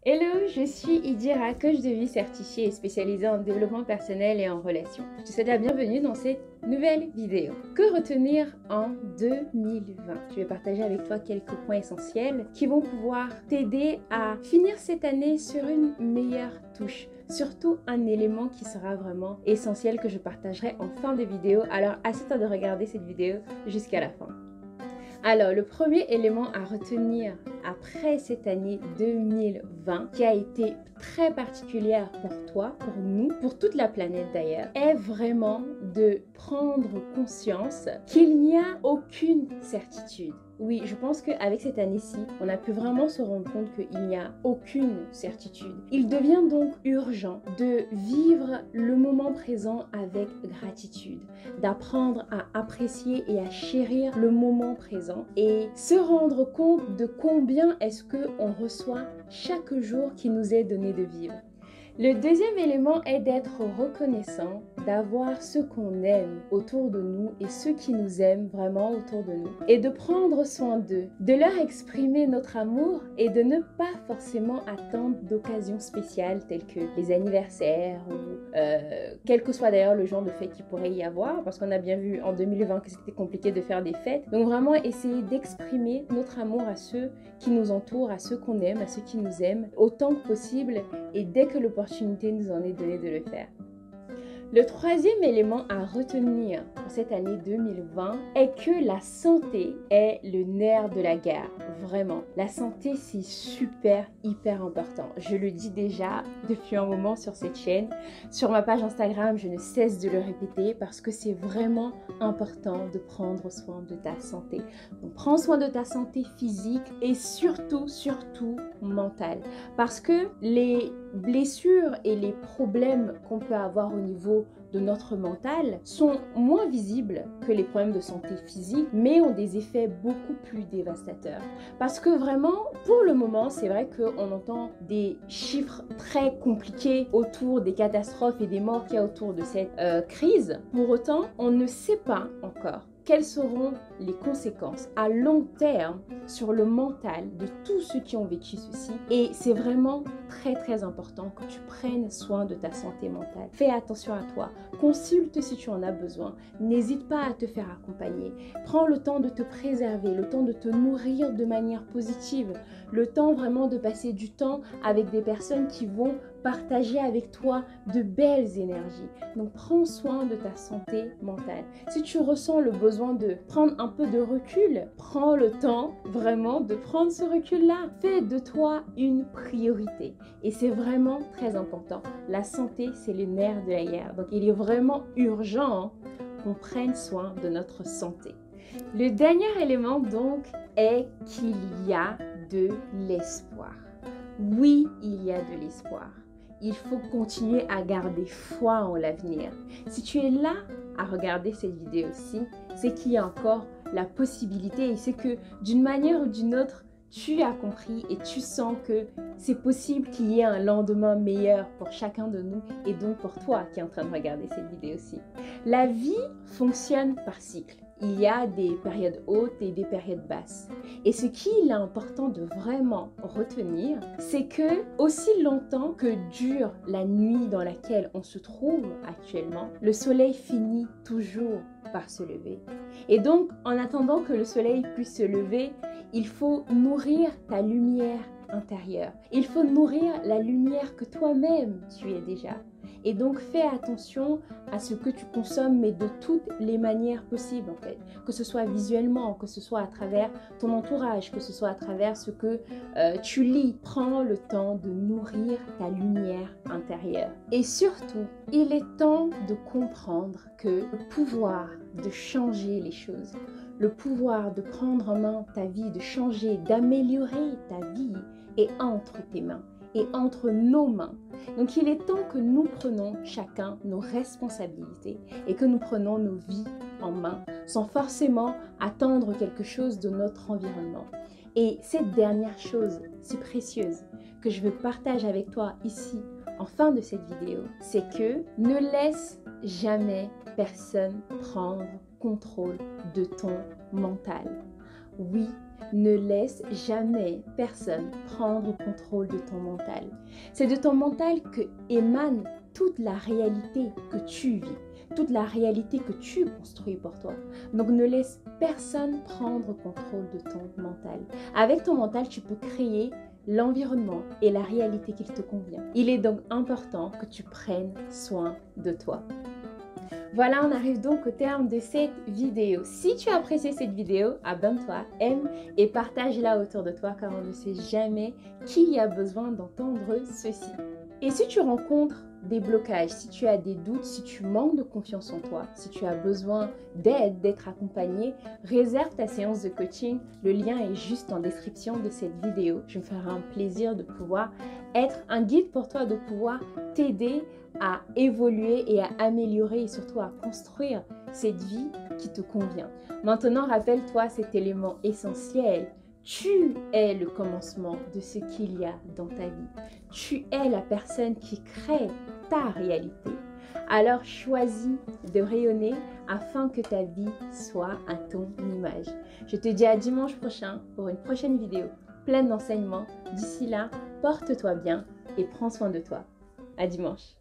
Hello, je suis Idira, coach de vie certifiée et spécialisée en développement personnel et en relations. Je te souhaite la bienvenue dans cette nouvelle vidéo. Que retenir en 2020? Je vais partager avec toi quelques points essentiels qui vont pouvoir t'aider à finir cette année sur une meilleure touche. Surtout un élément qui sera vraiment essentiel que je partagerai en fin de vidéo. Alors assure-toi de regarder cette vidéo jusqu'à la fin. Alors, le premier élément à retenir après cette année 2020, qui a été très particulière pour toi, pour nous, pour toute la planète d'ailleurs, est vraiment de prendre conscience qu'il n'y a aucune certitude. Oui, je pense qu'avec cette année-ci, on a pu vraiment se rendre compte qu'il n'y a aucune certitude. Il devient donc urgent de vivre le moment présent avec gratitude, d'apprendre à apprécier et à chérir le moment présent et se rendre compte de combien est-ce qu'on reçoit chaque jour qui nous est donné de vivre. Le deuxième élément est d'être reconnaissant, d'avoir ceux qu'on aime autour de nous et ceux qui nous aiment vraiment autour de nous et de prendre soin d'eux, de leur exprimer notre amour et de ne pas forcément attendre d'occasions spéciales telles que les anniversaires ou quel que soit d'ailleurs le genre de fête qu'il pourrait y avoir, parce qu'on a bien vu en 2020 que c'était compliqué de faire des fêtes. Donc vraiment essayer d'exprimer notre amour à ceux qui nous entourent, à ceux qu'on aime, à ceux qui nous aiment autant que possible et dès que l'opportunité nous en est donnée de le faire. Le troisième élément à retenir pour cette année 2020 est que la santé est le nerf de la guerre. Vraiment, la santé c'est hyper important. Je le dis déjà depuis un moment sur cette chaîne. Sur ma page Instagram, je ne cesse de le répéter parce que c'est vraiment important de prendre soin de ta santé. Donc prends soin de ta santé physique et surtout mentale. Parce que les blessures et les problèmes qu'on peut avoir au niveau de notre mental sont moins visibles que les problèmes de santé physique, mais ont des effets beaucoup plus dévastateurs. Parce que vraiment, pour le moment, c'est vrai qu'on entend des chiffres très compliqués autour des catastrophes et des morts qu'il y a autour de cette crise. Pour autant, on ne sait pas encore quelles seront les conséquences à long terme sur le mental de tous ceux qui ont vécu ceci. Et c'est vraiment très important que tu prennes soin de ta santé mentale. Fais attention à toi, consulte si tu en as besoin, n'hésite pas à te faire accompagner. Prends le temps de te préserver, le temps de te nourrir de manière positive, le temps vraiment de passer du temps avec des personnes qui vont partager avec toi de belles énergies. Donc prends soin de ta santé mentale. Si tu ressens le besoin de prendre un peu de recul, prends le temps vraiment de prendre ce recul-là. Fais de toi une priorité. Et c'est vraiment très important. La santé, c'est le nerf de la guerre. Donc il est vraiment urgent qu'on prenne soin de notre santé. Le dernier élément donc est qu'il y a de l'espoir. Oui, il y a de l'espoir. Il faut continuer à garder foi en l'avenir. Si tu es là à regarder cette vidéo-ci, c'est qu'il y a encore la possibilité et c'est que d'une manière ou d'une autre, tu as compris et tu sens que c'est possible qu'il y ait un lendemain meilleur pour chacun de nous et donc pour toi qui es en train de regarder cette vidéo-ci. La vie fonctionne par cycle. Il y a des périodes hautes et des périodes basses. Et ce qu'il est important de vraiment retenir, c'est que aussi longtemps que dure la nuit dans laquelle on se trouve actuellement, le soleil finit toujours par se lever. Et donc, en attendant que le soleil puisse se lever, il faut nourrir ta lumière intérieure. Il faut nourrir la lumière que toi-même tu es déjà. Et donc fais attention à ce que tu consommes, mais de toutes les manières possibles en fait. Que ce soit visuellement, que ce soit à travers ton entourage, que ce soit à travers ce que tu lis. Prends le temps de nourrir ta lumière intérieure. Et surtout, il est temps de comprendre que le pouvoir de changer les choses, le pouvoir de prendre en main ta vie, de changer, d'améliorer ta vie est entre tes mains et entre nos mains. Donc il est temps que nous prenions chacun nos responsabilités et que nous prenions nos vies en main sans forcément attendre quelque chose de notre environnement. Et cette dernière chose si précieuse que je veux partager avec toi ici en fin de cette vidéo, c'est que ne laisse jamais personne prendre contrôle de ton mental. Oui, Ne laisse jamais personne prendre le contrôle de ton mental. C'est de ton mental que émane toute la réalité que tu vis, toute la réalité que tu construis pour toi. Donc ne laisse personne prendre contrôle de ton mental. Avec ton mental, tu peux créer l'environnement et la réalité qu'il te convient. Il est donc important que tu prennes soin de toi. Voilà, on arrive donc au terme de cette vidéo. Si tu as apprécié cette vidéo, abonne-toi, aime et partage-la autour de toi car on ne sait jamais qui a besoin d'entendre ceci. Et si tu rencontres des blocages, si tu as des doutes, si tu manques de confiance en toi, si tu as besoin d'aide, d'être accompagné, réserve ta séance de coaching. Le lien est juste en description de cette vidéo. Je me ferai un plaisir de pouvoir être un guide pour toi, de pouvoir t'aider à évoluer et à améliorer et surtout à construire cette vie qui te convient. Maintenant, rappelle-toi cet élément essentiel. Tu es le commencement de ce qu'il y a dans ta vie. Tu es la personne qui crée ta réalité. Alors choisis de rayonner afin que ta vie soit à ton image. Je te dis à dimanche prochain pour une prochaine vidéo pleine d'enseignements. D'ici là, porte-toi bien et prends soin de toi. À dimanche.